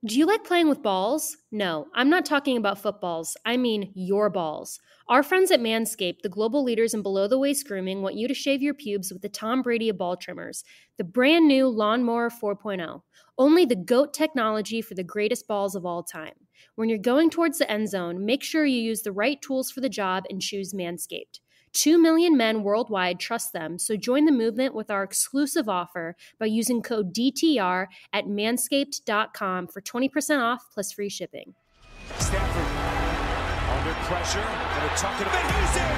Do you like playing with balls? No, I'm not talking about footballs. I mean your balls. Our friends at Manscaped, the global leaders in below-the-waist grooming, want you to shave your pubes with the Tom Brady of ball trimmers, the brand new Lawnmower 4.0. Only the GOAT technology for the greatest balls of all time. When you're going towards the end zone, make sure you use the right tools for the job and choose Manscaped. 2 million men worldwide trust them, so join the movement with our exclusive offer by using code DTR at manscaped.com for 20% off plus free shipping. Stafford under pressure, gonna tuck it in. He's in.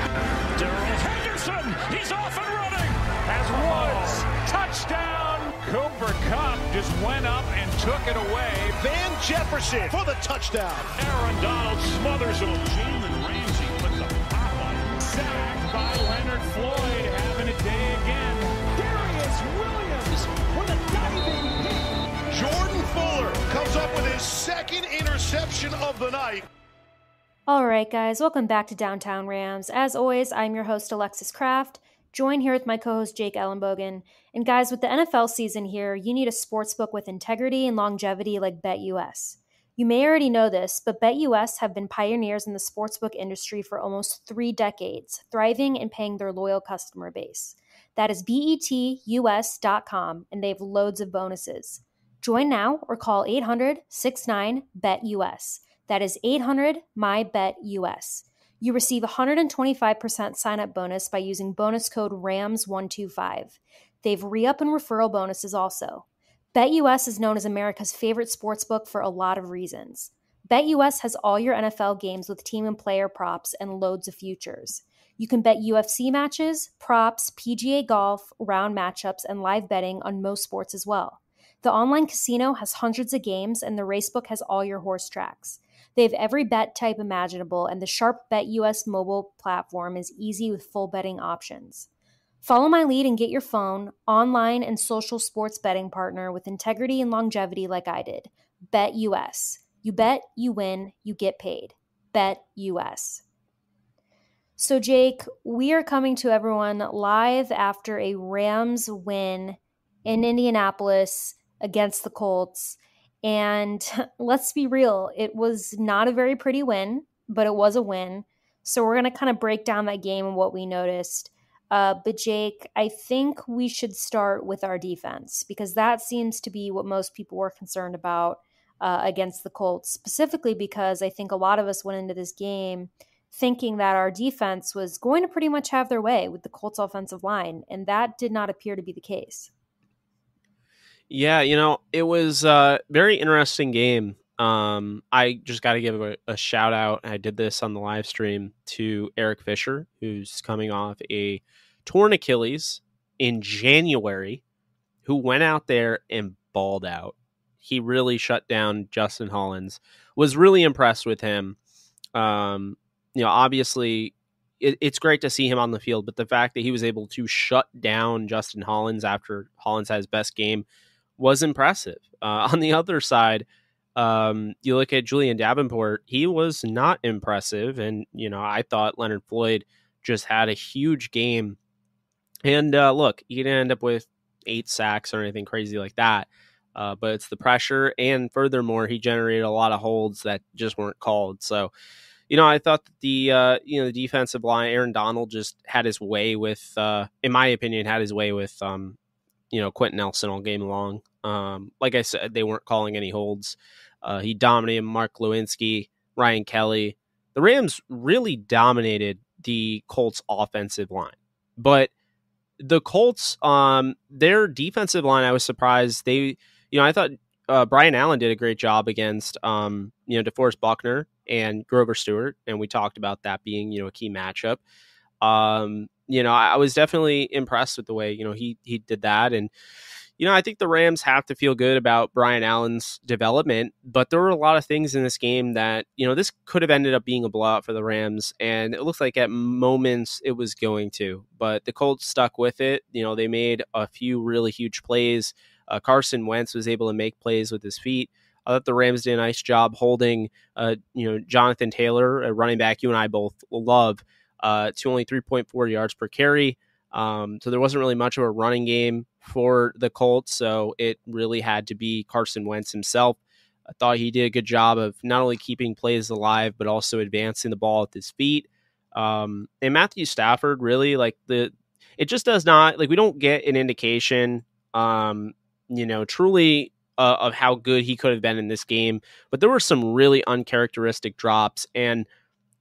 Darrell Henderson, he's off and running. Has Woods, touchdown. Cooper Kupp just went up and took it away. Van Jefferson for the touchdown. Aaron Donald smothers him. Jalen Ramsey put the pop on. Sacked by Leonard Floyd, having a day again. Darius Williams with a diving hit. Jordan Fuller comes up with his second interception of the night. All right, guys, welcome back to Downtown Rams. As always, I'm your host, Alexis Kraft, joined here with my co-host, Jake Ellenbogen. And guys, with the NFL season here, you need a sportsbook with integrity and longevity like BetUS. You may already know this, but BetUS have been pioneers in the sportsbook industry for almost 3 decades, thriving and paying their loyal customer base. That is betus.com, and they have loads of bonuses. Join now or call 800-69-BET-US. That is 800-MY-BET-US. You receive a 125% sign-up bonus by using bonus code RAMS125. They've re-up and referral bonuses also. BetUS is known as America's favorite sportsbook for a lot of reasons. BetUS has all your NFL games with team and player props and loads of futures. You can bet UFC matches, props, PGA golf, round matchups, and live betting on most sports as well. The online casino has hundreds of games, and the racebook has all your horse tracks. They have every bet type imaginable, and the Sharp BetUS mobile platform is easy with full betting options. Follow my lead and get your phone, online, and social sports betting partner with integrity and longevity like I did. BetUS. You bet, you win, you get paid. BetUS. So, Jake, we are coming to everyone live after a Rams win in Indianapolis against the Colts. And let's be real, it was not a very pretty win, but it was a win. So we're going to kind of break down that game and what we noticed. But Jake, I think we should start with our defense because that seems to be what most people were concerned about against the Colts, specifically because I think a lot of us went into this game thinking that our defense was going to pretty much have their way with the Colts offensive line, and that did not appear to be the case. Yeah, it was a very interesting game. I just got to give a shout out. I did this on the live stream to Eric Fisher, who's coming off a torn Achilles in January, who went out there and balled out. He really shut down Justin Hollins. Was really impressed with him. Obviously it's great to see him on the field, but the fact that he was able to shut down Justin Hollins after Hollins had his best game was impressive. On the other side, you look at Julian Davenport, he was not impressive. And, I thought Leonard Floyd just had a huge game. And look, he didn't end up with 8 sacks or anything crazy like that. But it's the pressure. And furthermore, he generated a lot of holds that just weren't called. So, I thought that the defensive line, Aaron Donald just had his way with, in my opinion, Quentin Nelson all game long. Like I said, they weren't calling any holds. He dominated Mark Lewinsky, Ryan Kelly. The Rams really dominated the Colts offensive line. But the Colts, their defensive line, I was surprised. I thought Brian Allen did a great job against, DeForest Buckner and Grover Stewart. And we talked about that being, a key matchup. I was definitely impressed with the way, he did that. And, I think the Rams have to feel good about Brian Allen's development, but there were a lot of things in this game that, this could have ended up being a blowout for the Rams. And it looks like at moments it was going to, but the Colts stuck with it. They made a few really huge plays. Carson Wentz was able to make plays with his feet. I thought the Rams did a nice job holding, Jonathan Taylor, a running back you and I both love, to only 3.4 yards per carry. So there wasn't really much of a running game for the Colts. So it really had to be Carson Wentz himself. I thought he did a good job of not only keeping plays alive, but also advancing the ball with his feet. And Matthew Stafford, really, like it just does not, like, we don't get an indication, truly of how good he could have been in this game. But there were some really uncharacteristic drops, and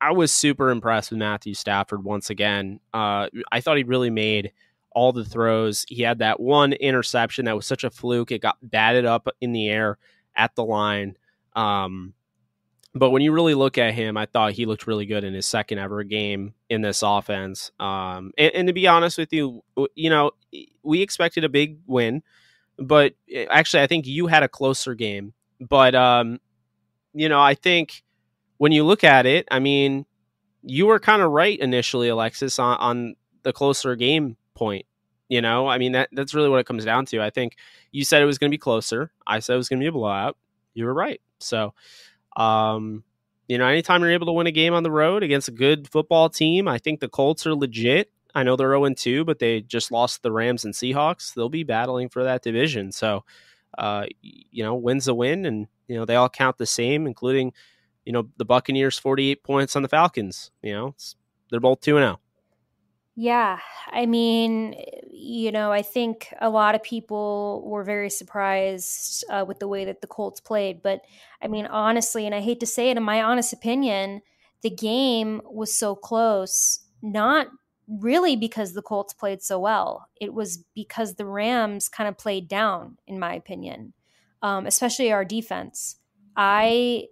I was super impressed with Matthew Stafford once again. I thought he really made all the throws. He had that one interception that was such a fluke. It got batted up in the air at the line. But when you really look at him, I thought he looked really good in his second ever game in this offense. And to be honest with you, we expected a big win, but actually I think you had a closer game. But, I think when you look at it, I mean, you were kind of right initially, Alexis, on the closer game point. I mean, that's really what it comes down to. I think you said it was going to be closer. I said it was going to be a blowout. You were right. So, anytime you're able to win a game on the road against a good football team, I think the Colts are legit. I know they're 0-2, but they just lost the Rams and Seahawks. They'll be battling for that division. So, win's a win, and, they all count the same, including, the Buccaneers 48 points on the Falcons. They're both 2-0. Yeah, I mean, I think a lot of people were very surprised with the way that the Colts played. But I mean, honestly, and I hate to say it, in my honest opinion, the game was so close, not really because the Colts played so well. It was because the Rams kind of played down, in my opinion, especially our defense. I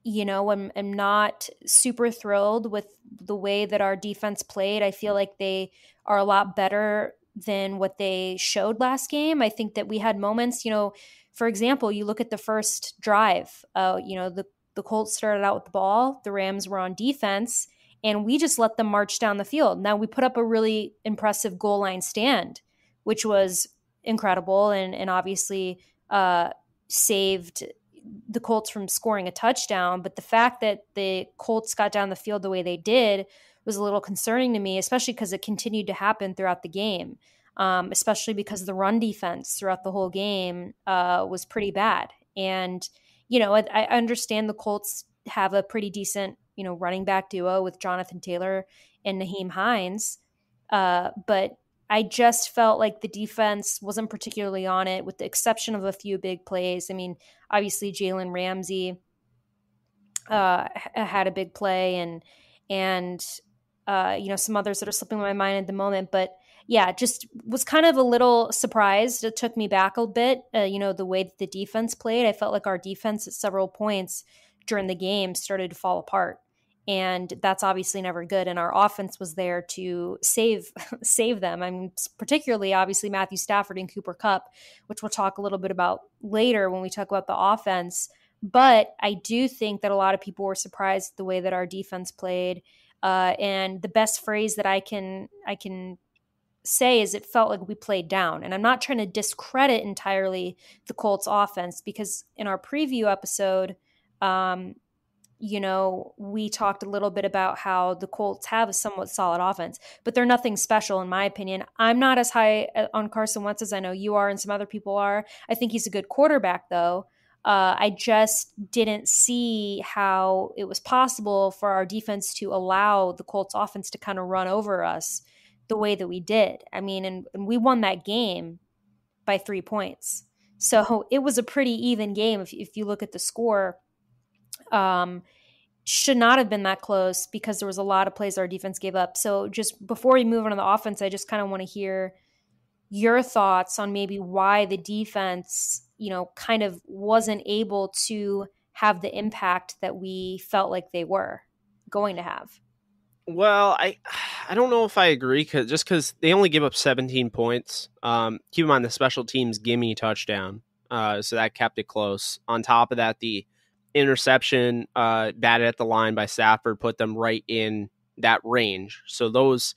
am not super thrilled with the way that our defense played. I feel like they are a lot better than what they showed last game. I think that we had moments, for example, you look at the first drive, the Colts started out with the ball, the Rams were on defense, and we just let them march down the field. Now we put up a really impressive goal line stand, which was incredible and obviously saved the Colts from scoring a touchdown. But the fact that the Colts got down the field the way they did was a little concerning to me, especially because it continued to happen throughout the game, especially because the run defense throughout the whole game was pretty bad. And, I understand the Colts have a pretty decent, running back duo with Jonathan Taylor and Naheem Hines. But I just felt like the defense wasn't particularly on it, with the exception of a few big plays. I mean, obviously Jalen Ramsey had a big play, and some others that are slipping my mind at the moment. But yeah, just was kind of a little surprised. It took me back a bit, the way that the defense played. I felt like our defense at several points during the game started to fall apart. And that's obviously never good. And our offense was there to save them. I mean, particularly, obviously, Matthew Stafford and Cooper Kupp, which we'll talk a little bit about later when we talk about the offense. But I do think that a lot of people were surprised at the way that our defense played. And the best phrase that I can say is it felt like we played down. And I'm not trying to discredit entirely the Colts offense, because in our preview episode, we talked a little bit about how the Colts have a somewhat solid offense, but they're nothing special in my opinion. I'm not as high on Carson Wentz as I know you are and some other people are. I think he's a good quarterback though. I just didn't see how it was possible for our defense to allow the Colts offense to kind of run over us the way that we did. I mean, and we won that game by 3 points. So it was a pretty even game. If you look at the score, should not have been that close because there was a lot of plays our defense gave up. So just before we move on to the offense, I just kind of want to hear your thoughts on maybe why the defense, kind of wasn't able to have the impact that we felt like they were going to have. Well, I don't know if I agree, because they only give up 17 points. Keep in mind the special teams gimme touchdown, so that kept it close. On top of that, the interception batted at the line by Stafford put them right in that range. So those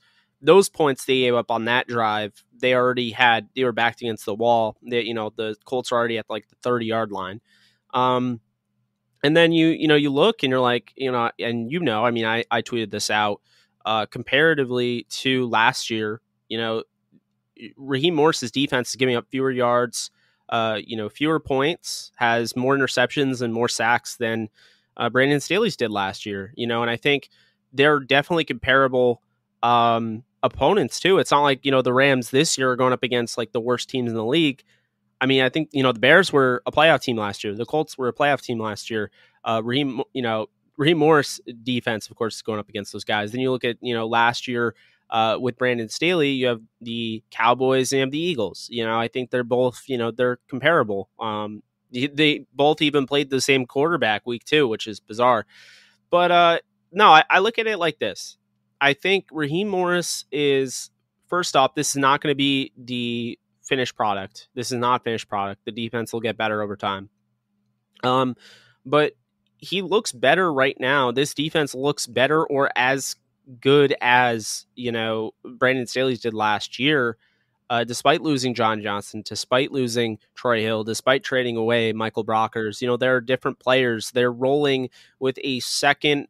points they gave up on that drive, they were backed against the wall. The Colts are already at like the 30-yard line. And then you look and you're like, I mean, I tweeted this out, comparatively to last year, Raheem Morris's defense is giving up fewer yards fewer points, has more interceptions and more sacks than Brandon Staley's did last year. And I think they're definitely comparable opponents too. It's not like, the Rams this year are going up against like the worst teams in the league. I mean, I think, the Bears were a playoff team last year. The Colts were a playoff team last year. Raheem Morris defense, of course, is going up against those guys. Then you look at, last year with Brandon Staley, you have the Cowboys and you have the Eagles. I think they're both, they're comparable. They both even played the same quarterback week 2, which is bizarre. But no, I look at it like this. I think Raheem Morris is, first off, this is not going to be the finished product. This is not finished product. The defense will get better over time. But he looks better right now. This defense looks better or as good as, Brandon Staley's did last year, despite losing John Johnson, despite losing Troy Hill, despite trading away Michael Brockers. There are different players. They're rolling with a second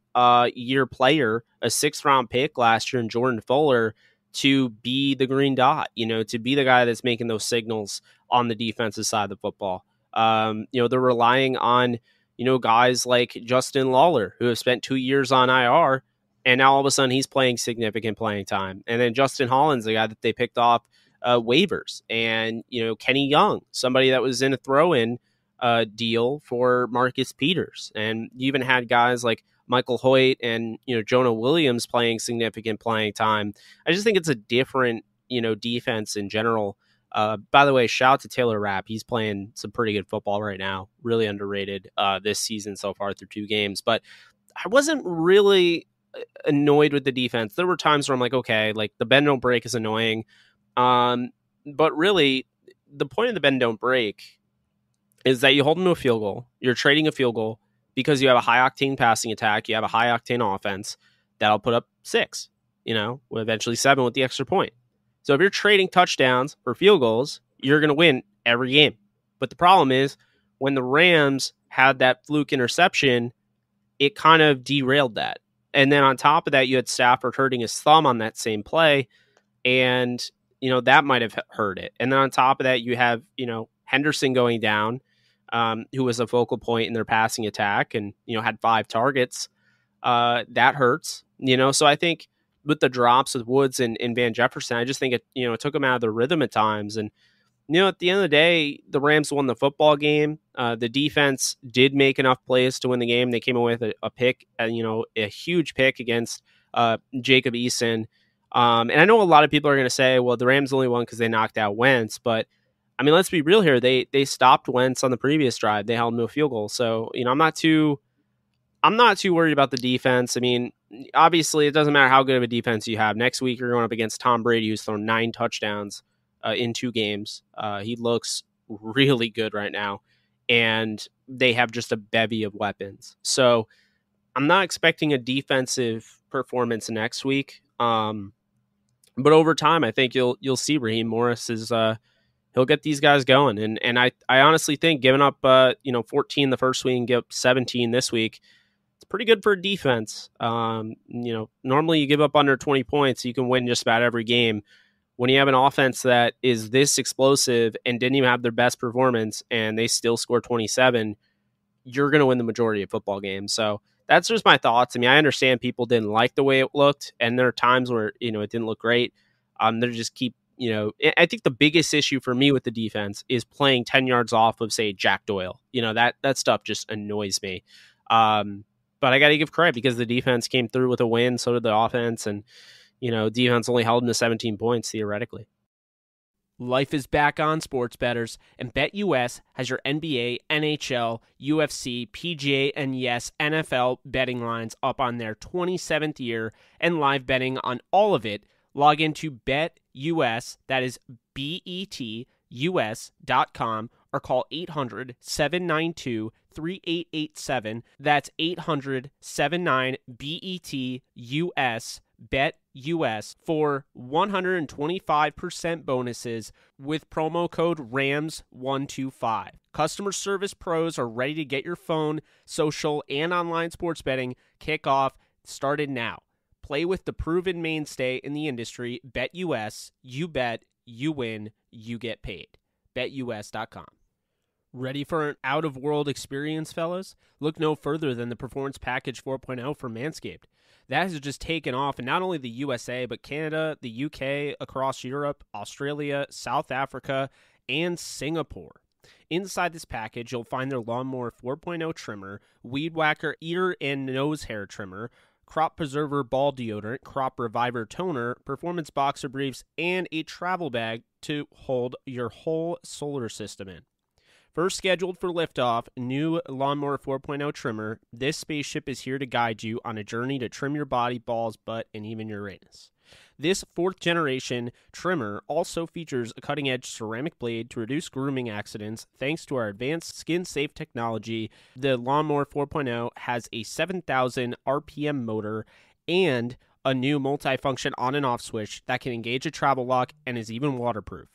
year player, a 6th round pick last year in Jordan Fuller, to be the green dot, to be the guy that's making those signals on the defensive side of the football. They're relying on, guys like Justin Lawler, who have spent 2 years on IR, and now all of a sudden he's playing significant playing time. And then Justin Hollins, the guy that they picked off waivers, and, Kenny Young, somebody that was in a throw-in deal for Marcus Peters. And you even had guys like Michael Hoyt and, Jonah Williams playing significant playing time. I just think it's a different, defense in general. By the way, shout out to Taylor Rapp. He's playing some pretty good football right now. Really underrated this season so far through 2 games. But I wasn't really annoyed with the defense. There were times where I'm like, okay, like the bend don't break is annoying. But really, the point of the bend don't break is that you hold them to a field goal. You're trading a field goal because you have a high-octane passing attack. You have a high-octane offense that'll put up 6, eventually 7 with the extra point. So if you're trading touchdowns for field goals, you're going to win every game. But the problem is when the Rams had that fluke interception, it kind of derailed that. And then on top of that, you had Stafford hurting his thumb on that same play. And, that might have hurt it. And then on top of that, you have, Henderson going down, who was a focal point in their passing attack and, had 5 targets. That hurts, So I think with the drops with Woods and Van Jefferson, I just think it took them out of their rhythm at times. And, at the end of the day, the Rams won the football game. The defense did make enough plays to win the game. They came away with a pick, a huge pick against Jacob Eason. And I know a lot of people are going to say, well, the Rams only won because they knocked out Wentz. But, I mean, let's be real here. They stopped Wentz on the previous drive. They held him to a field goal. So, I'm not too worried about the defense. I mean, obviously, it doesn't matter how good of a defense you have. Next week, you're going up against Tom Brady, who's thrown 9 touchdowns in 2 games. He looks really good right now. And they have just a bevy of weapons. So I'm not expecting a defensive performance next week. But over time, I think you'll see Raheem Morris is he'll get these guys going. And I honestly think giving up 14 the first week and give up 17 this week, it's pretty good for a defense. Normally you give up under 20 points, you can win just about every game. When you have an offense that is this explosive and didn't even have their best performance and they still score 27, you're going to win the majority of football games. So that's just my thoughts. I mean, I understand people didn't like the way it looked, and there are times where, it didn't look great. They just keep, I think the biggest issue for me with the defense is playing 10 yards off of, say, Jack Doyle. That stuff just annoys me. But I got to give credit because the defense came through with a win. So did the offense. And, defense only held them to 17 points theoretically. Life is back on sports bettors, and BetUS has your NBA, NHL, UFC, PGA, and yes, NFL betting lines up on their 27th year and live betting on all of it. Log into BetUS, that is BETUS.com, or call 800-792-3887. That's 800-79-BETUS. BetUS for 125% bonuses with promo code RAMS125. Customer service pros are ready to get your phone, social, and online sports betting kickoff started now. Play with the proven mainstay in the industry, BetUS. You bet, you win, you get paid. BetUS.com. Ready for an out-of-world experience, fellas? Look no further than the Performance Package 4.0 from Manscaped. That has just taken off in not only the USA, but Canada, the UK, across Europe, Australia, South Africa, and Singapore. Inside this package, you'll find their Lawnmower 4.0 trimmer, Weed Whacker ear and nose hair trimmer, Crop Preserver ball deodorant, Crop Reviver toner, Performance boxer briefs, and a travel bag to hold your whole solar system in. First scheduled for liftoff, new Lawnmower 4.0 trimmer, this spaceship is here to guide you on a journey to trim your body, balls, butt, and even your anus. This 4th generation trimmer also features a cutting-edge ceramic blade to reduce grooming accidents thanks to our advanced skin-safe technology. The Lawnmower 4.0 has a 7,000 RPM motor and a new multifunction on and off switch that can engage a travel lock and is even waterproof.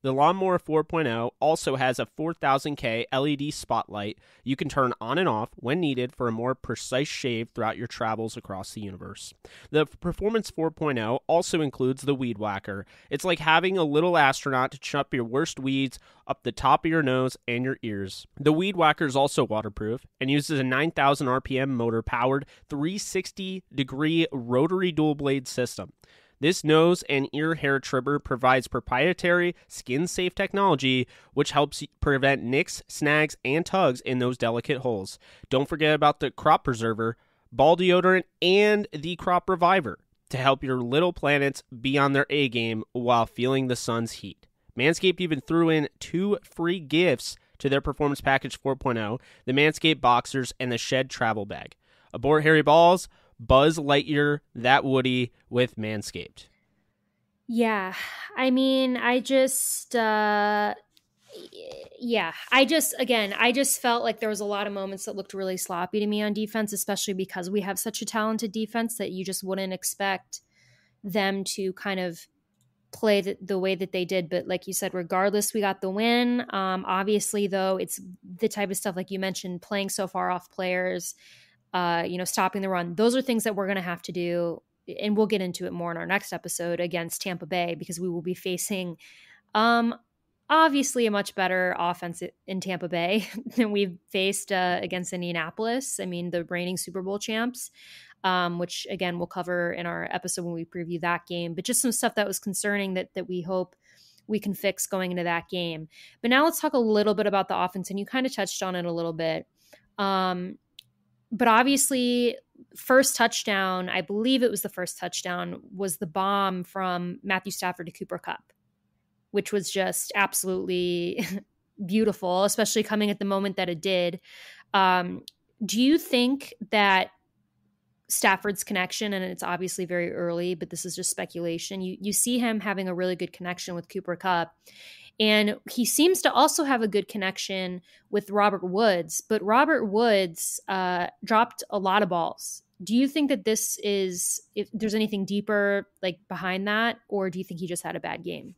The Lawnmower 4.0 also has a 4000K LED spotlight you can turn on and off when needed for a more precise shave throughout your travels across the universe. The Performance 4.0 also includes the Weed Whacker. It's like having a little astronaut to chop your worst weeds up the top of your nose and your ears. The Weed Whacker is also waterproof and uses a 9,000 RPM motor-powered 360-degree rotary dual-blade system. This nose and ear hair trimmer provides proprietary skin-safe technology, which helps prevent nicks, snags, and tugs in those delicate holes. Don't forget about the Crop Preserver, ball deodorant, and the Crop Reviver to help your little planets be on their A-game while feeling the sun's heat. Manscaped even threw in 2 free gifts to their Performance Package 4.0, the Manscaped Boxers and the Shed Travel Bag. Abort hairy balls, Buzz Lightyear that Woody with Manscaped. Yeah, I mean, I just felt like there was a lot of moments that looked really sloppy to me on defense, especially because we have such a talented defense that you just wouldn't expect them to kind of play the way that they did. But like you said, regardless, we got the win. Obviously, though, it's the type of stuff like you mentioned, playing so far off players, stopping the run. Those are things that we're going to have to do, and we'll get into it more in our next episode against Tampa Bay, because we will be facing obviously a much better offense in Tampa Bay than we've faced against Indianapolis. I mean, the reigning Super Bowl champs, which again, we'll cover in our episode when we preview that game, but just some stuff that was concerning that we hope we can fix going into that game. But now let's talk a little bit about the offense, and you kind of touched on it a little bit. But obviously, first touchdown, I believe it was the first touchdown, was the bomb from Matthew Stafford to Cooper Kupp, which was just absolutely beautiful, especially coming at the moment that it did. Do you think that Stafford's connection, and it's obviously very early, but this is just speculation, you see him having a really good connection with Cooper Kupp, and he seems to also have a good connection with Robert Woods, but Robert Woods dropped a lot of balls. Do you think that this is, if there's anything deeper like behind that, or do you think he just had a bad game?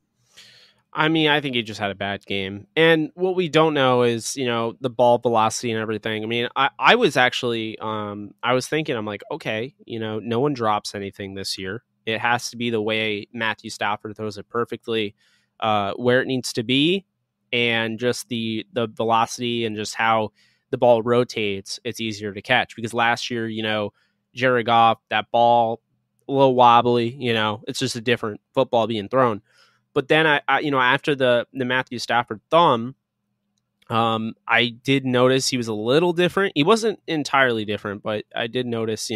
I mean, I think he just had a bad game. And what we don't know is, the ball velocity and everything. I mean, I was actually, I was thinking, I'm like, okay, no one drops anything this year. It has to be the way Matthew Stafford throws it perfectly, where it needs to be. And just the velocity and just how the ball rotates, it's easier to catch. Because last year, Jared Goff, that ball, a little wobbly, it's just a different football being thrown. But then I after the Matthew Stafford thumb, I did notice he was a little different. He wasn't entirely different, but I did notice,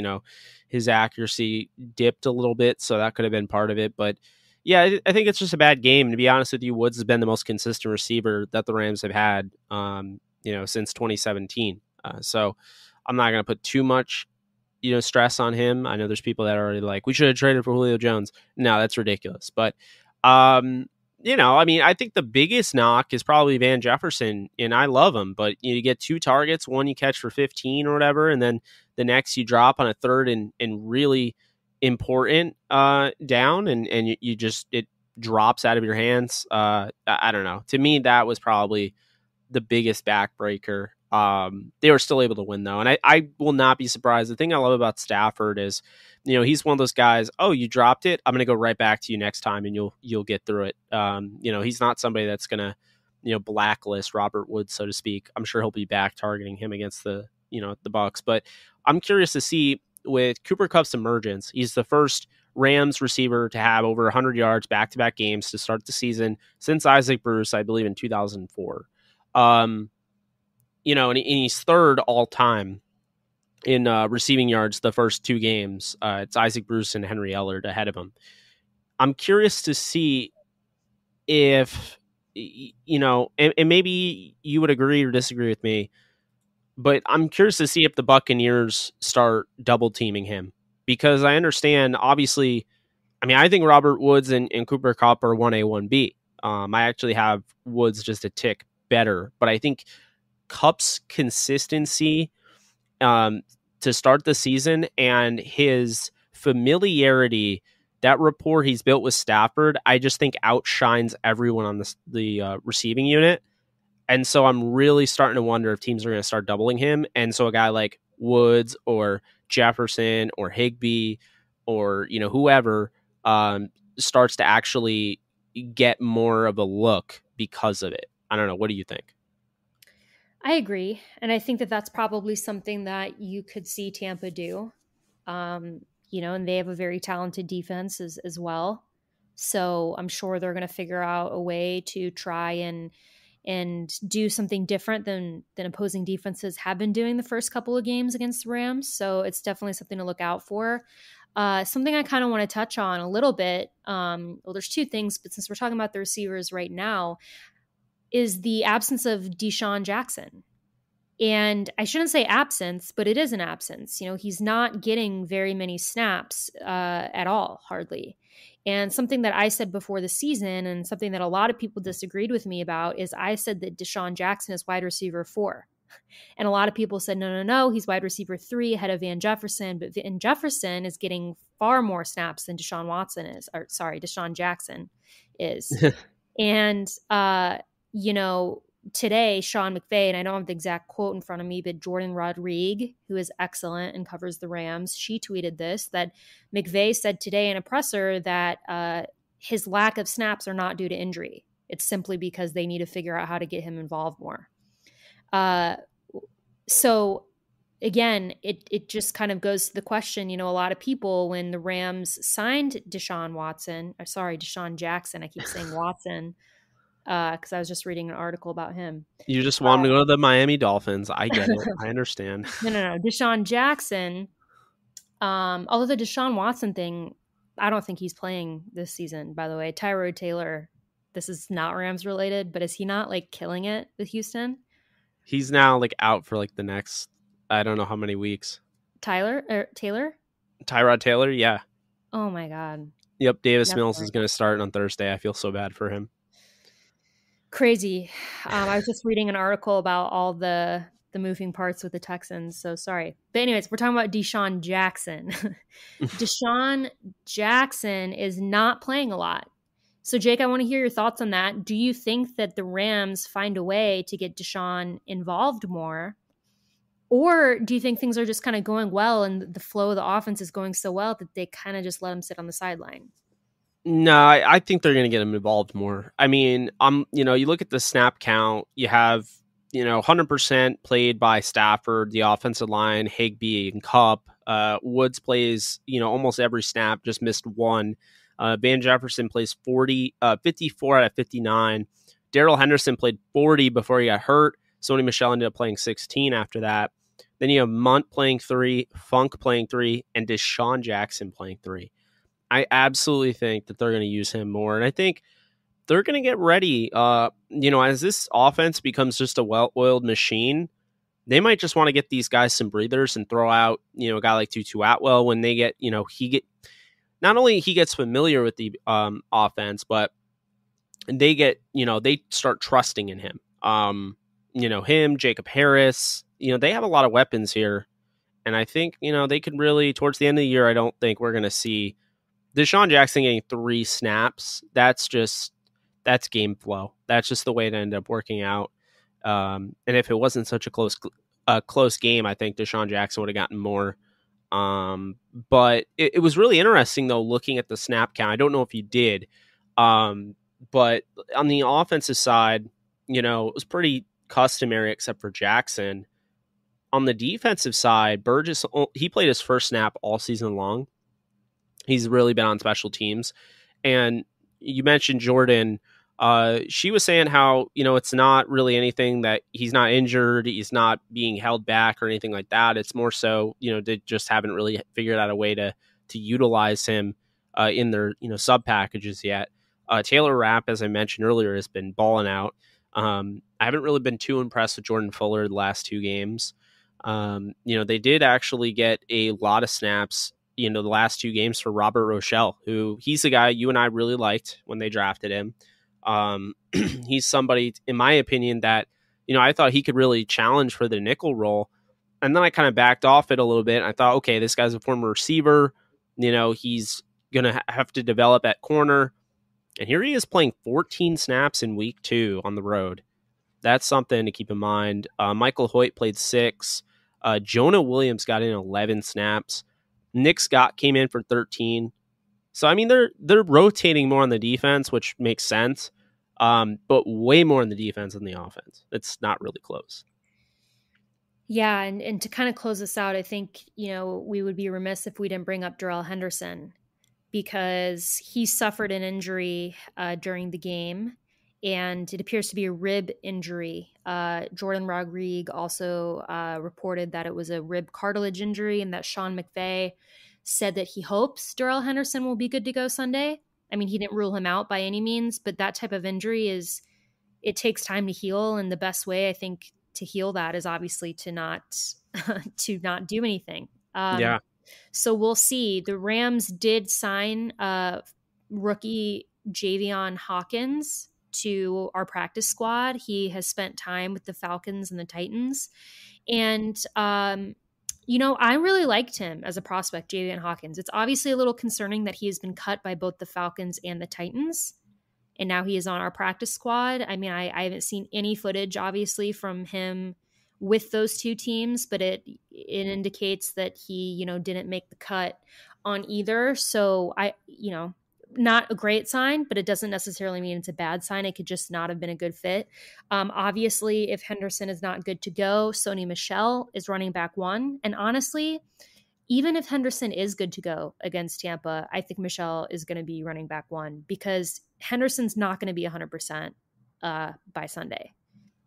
his accuracy dipped a little bit. So that could have been part of it. But yeah, I think it's just a bad game. And to be honest with you, Woods has been the most consistent receiver that the Rams have had, since 2017. So I'm not going to put too much, stress on him. I know there's people that are already like, we should have traded for Julio Jones. No, that's ridiculous. But I think the biggest knock is probably Van Jefferson, and I love him, but you get 2 targets, one you catch for 15 or whatever, and then the next you drop on a third and really important down, and it drops out of your hands. I don't know. To me, that was probably the biggest backbreaker. They were still able to win though, and I will not be surprised. The thing I love about Stafford is, he's one of those guys. Oh, you dropped it, I'm going to go right back to you next time, and you'll get through it. He's not somebody that's going to blacklist Robert Woods, so to speak. I'm sure he'll be back targeting him against the Bucs. But I'm curious to see with Cooper Kupp's emergence. He's the first Rams receiver to have over 100 yards back-to-back games to start the season since Isaac Bruce, I believe, in 2004. And he's third all-time in receiving yards the first two games. It's Isaac Bruce and Henry Ellard ahead of him. I'm curious to see if, and maybe you would agree or disagree with me, but I'm curious to see if the Buccaneers start double teaming him, because I understand, obviously, I think Robert Woods and Cooper Kupp are 1A, 1B. I actually have Woods just a tick better, but I think Kupp's consistency to start the season and his familiarity, that rapport he's built with Stafford, I just think outshines everyone on the receiving unit. And so I'm really starting to wonder if teams are going to start doubling him. And so a guy like Woods or Jefferson or Higbee or, whoever starts to actually get more of a look because of it. I don't know. What do you think? I agree. And I think that that's probably something that you could see Tampa do. And they have a very talented defense as well. So I'm sure they're going to figure out a way to try and do something different than opposing defenses have been doing the first couple of games against the Rams. So it's definitely something to look out for. Something I kind of want to touch on a little bit. There's two things, but since we're talking about the receivers right now, is the absence of Deshaun Jackson. And I shouldn't say absence, but it is an absence. He's not getting very many snaps at all, hardly. And something that I said before the season, and something that a lot of people disagreed with me about, is I said that Deshaun Jackson is wide receiver 4. And a lot of people said, no, he's wide receiver 3 ahead of Van Jefferson. But Van Jefferson is getting far more snaps than Deshaun Jackson is. And, today, Sean McVay, and I don't have the exact quote in front of me, but Jordan Rodriguez, who is excellent and covers the Rams, she tweeted this, that McVay said today in a presser that his lack of snaps are not due to injury. It's simply because they need to figure out how to get him involved more. So again, it just kind of goes to the question, a lot of people, when the Rams signed Deshaun Jackson, I keep saying Watson, because I was just reading an article about him. You just want him to go to the Miami Dolphins. I get it. I understand. No. Deshaun Jackson, although the Deshaun Watson thing, I don't think he's playing this season, by the way. Tyrod Taylor, this is not Rams related, but is he not killing it with Houston? He's now out for the next, I don't know how many weeks. Taylor? Tyrod Taylor, yeah. Oh my God. Yep, Davis Mills is going to start on Thursday. I feel so bad for him. Crazy. I was just reading an article about all the moving parts with the Texans, so sorry. But anyways, we're talking about Deshaun Jackson. Deshaun Jackson is not playing a lot. So Jake, I want to hear your thoughts on that. Do you think that the Rams find a way to get Deshaun involved more? Or do you think things are just kind of going well and the flow of the offense is going so well that they kind of just let him sit on the sideline? No, I think they're going to get him involved more. You look at the snap count, you have, 100% played by Stafford, the offensive line, Higbee and Kupp. Woods plays, almost every snap, just missed one. Van Jefferson plays 54 out of 59. Darrell Henderson played 40 before he got hurt. Sony Michel ended up playing 16 after that. Then you have Munt playing 3, Funk playing 3, and Deshaun Jackson playing 3. I absolutely think that they're going to use him more. And I think they're going to get ready. As this offense becomes just a well-oiled machine, they might just want to get these guys some breathers and throw out, a guy like Tutu Atwell when they get, not only he gets familiar with the offense, but they get, they start trusting in him. Him, Jacob Harris, they have a lot of weapons here. And I think, they could really, towards the end of the year, I don't think we're going to see Deshaun Jackson getting 3 snaps. That's game flow. That's just the way it ended up working out. And if it wasn't such a close game, I think Deshaun Jackson would have gotten more. But it was really interesting, though, looking at the snap count. I don't know if you did. But on the offensive side, it was pretty customary except for Jackson. On the defensive side, Burgess, he played his first snap all season long. He's really been on special teams. And you mentioned Jordan. She was saying how, it's not really anything that he's not injured. He's not being held back or anything like that. It's more so, they just haven't really figured out a way to utilize him in their, sub packages yet. Taylor Rapp, as I mentioned earlier, has been balling out. I haven't really been too impressed with Jordan Fuller the last 2 games. They did actually get a lot of snaps, the last 2 games for Robert Rochelle, who he's the guy you and I really liked when they drafted him. He's somebody, in my opinion, that, I thought he could really challenge for the nickel role. And then I kind of backed off it a little bit. I thought, okay, this guy's a former receiver. He's going to have to develop at corner. And here he is playing 14 snaps in week 2 on the road. That's something to keep in mind. Michael Hoyt played 6. Jonah Williams got in 11 snaps. Nick Scott came in for 13. So, I mean, they're rotating more on the defense, which makes sense, but way more on the defense than the offense. It's not really close. Yeah, and to kind of close this out, I think, we would be remiss if we didn't bring up Darrell Henderson, because he suffered an injury during the game, and it appears to be a rib injury. Jordan Rodriguez also reported that it was a rib cartilage injury, and that Sean McVay said that he hopes Darrell Henderson will be good to go Sunday. I mean, he didn't rule him out by any means, but that type of injury it takes time to heal. And the best way, I think, to heal that is obviously to not do anything. Yeah. So we'll see. The Rams did sign rookie Javion Hawkins to our practice squad. He has spent time with the Falcons and the Titans. And, I really liked him as a prospect, Javion Hawkins. It's obviously a little concerning that he has been cut by both the Falcons and the Titans, and now he is on our practice squad. I mean, I haven't seen any footage, obviously, from him with those 2 teams, but it indicates that he, didn't make the cut on either. So not a great sign, but it doesn't necessarily mean it's a bad sign. It could just not have been a good fit. Obviously, if Henderson is not good to go, Sony Michel is running back 1. And honestly, even if Henderson is good to go against Tampa, I think Michel is going to be running back 1, because Henderson's not going to be 100% by Sunday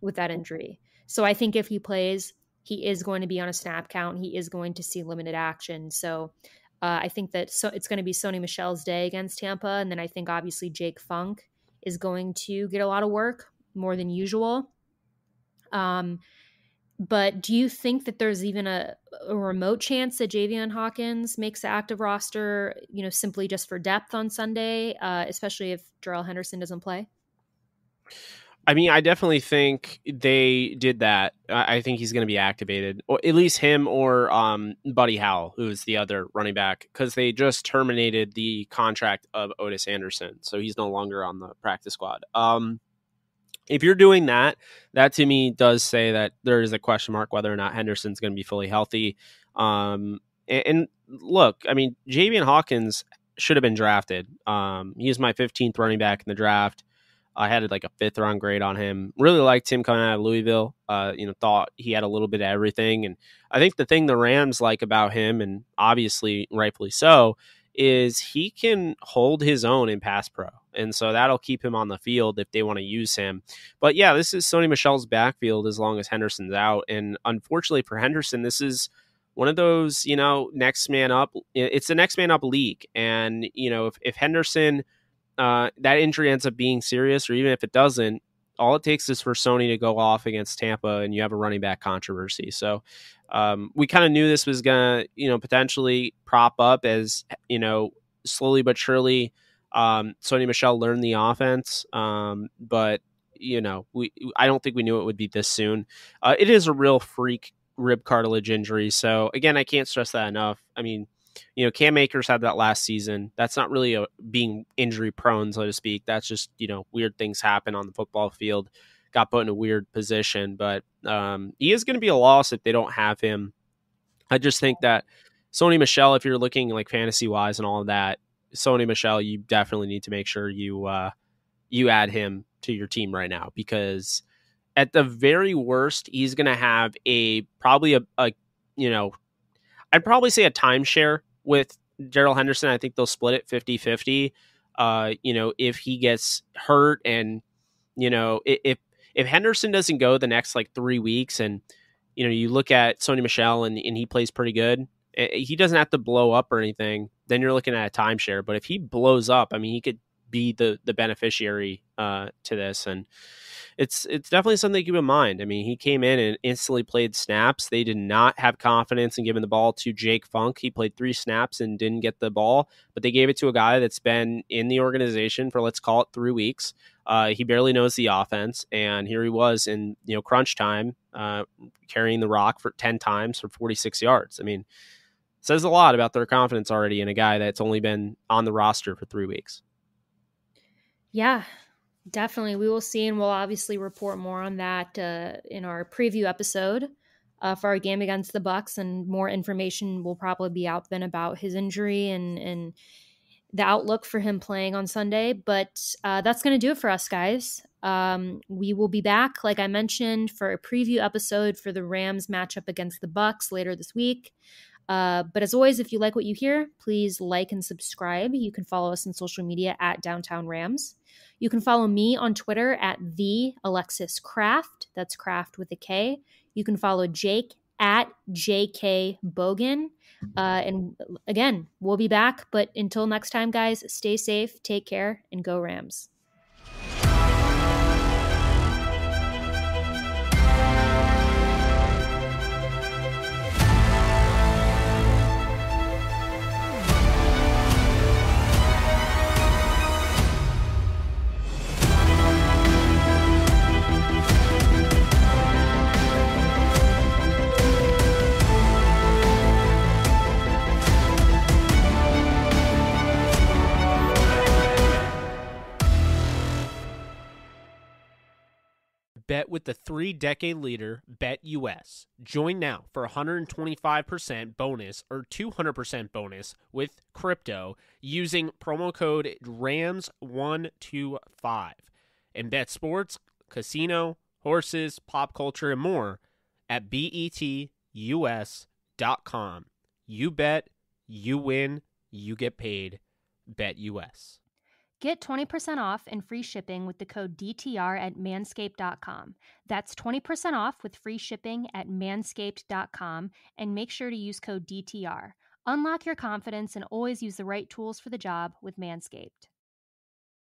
with that injury. So I think if he plays, he is going to be on a snap count. He is going to see limited action. So I think that it's going to be Sony Michel's day against Tampa. And then I think obviously Jake Funk is going to get a lot of work, more than usual. But do you think that there's even a remote chance that Javion Hawkins makes the active roster, simply just for depth on Sunday, especially if Darrell Henderson doesn't play? I mean, I definitely think they did that. I think he's going to be activated, or at least him or Buddy Howell, who is the other running back, because they just terminated the contract of Otis Anderson. So he's no longer on the practice squad. If you're doing that to me does say that there is a question mark whether or not Henderson's going to be fully healthy. And look, I mean, Javion Hawkins should have been drafted. He was my 15th running back in the draft. I had like a 5th round grade on him. Really liked him coming out of Louisville. Thought he had a little bit of everything. And I think the thing the Rams like about him, and obviously rightfully so, is he can hold his own in pass pro. And so that'll keep him on the field if they want to use him. But yeah, this is Sony Michel's backfield as long as Henderson's out. And unfortunately for Henderson, this is one of those, next man up. It's the next man up league. And, if Henderson, that injury ends up being serious, or even if it doesn't, all it takes is for Sony to go off against Tampa and you have a running back controversy. So we kind of knew this was going to, potentially prop up as, slowly but surely Sony Michel learned the offense. But, I don't think we knew it would be this soon. It is a real freak rib cartilage injury. So again, I can't stress that enough. I mean, Cam Akers had that last season. That's not really being injury prone, so to speak. That's just, weird things happen on the football field. Got put in a weird position, but he is going to be a loss if they don't have him. I just think that Sony Michel, if you're looking like fantasy wise and all of that, Sony Michel, you definitely need to make sure you add him to your team right now, because at the very worst, he's going to have probably a I'd probably say a timeshare with Darrell Henderson. I think they'll split it 50-50. If he gets hurt and, if Henderson doesn't go the next like 3 weeks and, you look at Sony Michel and he plays pretty good, he doesn't have to blow up or anything, then you're looking at a timeshare. But if he blows up, I mean, he could be the beneficiary to this. And it's definitely something to keep in mind. I mean, he came in and instantly played snaps. They did not have confidence in giving the ball to Jake Funk. He played 3 snaps and didn't get the ball, but they gave it to a guy that's been in the organization for, let's call it, 3 weeks. He barely knows the offense, and here he was in crunch time, carrying the rock for 10 times for 46 yards. I mean, it says a lot about their confidence already in a guy that's only been on the roster for 3 weeks. Yeah, definitely. We will see, and we'll obviously report more on that in our preview episode for our game against the Bucs, and more information will probably be out then about his injury and the outlook for him playing on Sunday. But that's going to do it for us, guys. We will be back, like I mentioned, for a preview episode for the Rams matchup against the Bucs later this week. But as always, if you like what you hear, please like and subscribe. You can follow us on social media at Downtown Rams. You can follow me on Twitter at the Alexis Craft. That's Craft with a K. You can follow Jake at JK Bogan. And again, we'll be back. But until next time, guys, stay safe, take care, and go Rams. Bet with the 3-decade leader, BetUS. Join now for 125% bonus or 200% bonus with crypto using promo code RAMS125. And bet sports, casino, horses, pop culture, and more at betus.com. You bet, you win, you get paid. BetUS. Get 20% off and free shipping with the code DTR at manscaped.com. That's 20% off with free shipping at manscaped.com, and make sure to use code DTR. Unlock your confidence and always use the right tools for the job with Manscaped.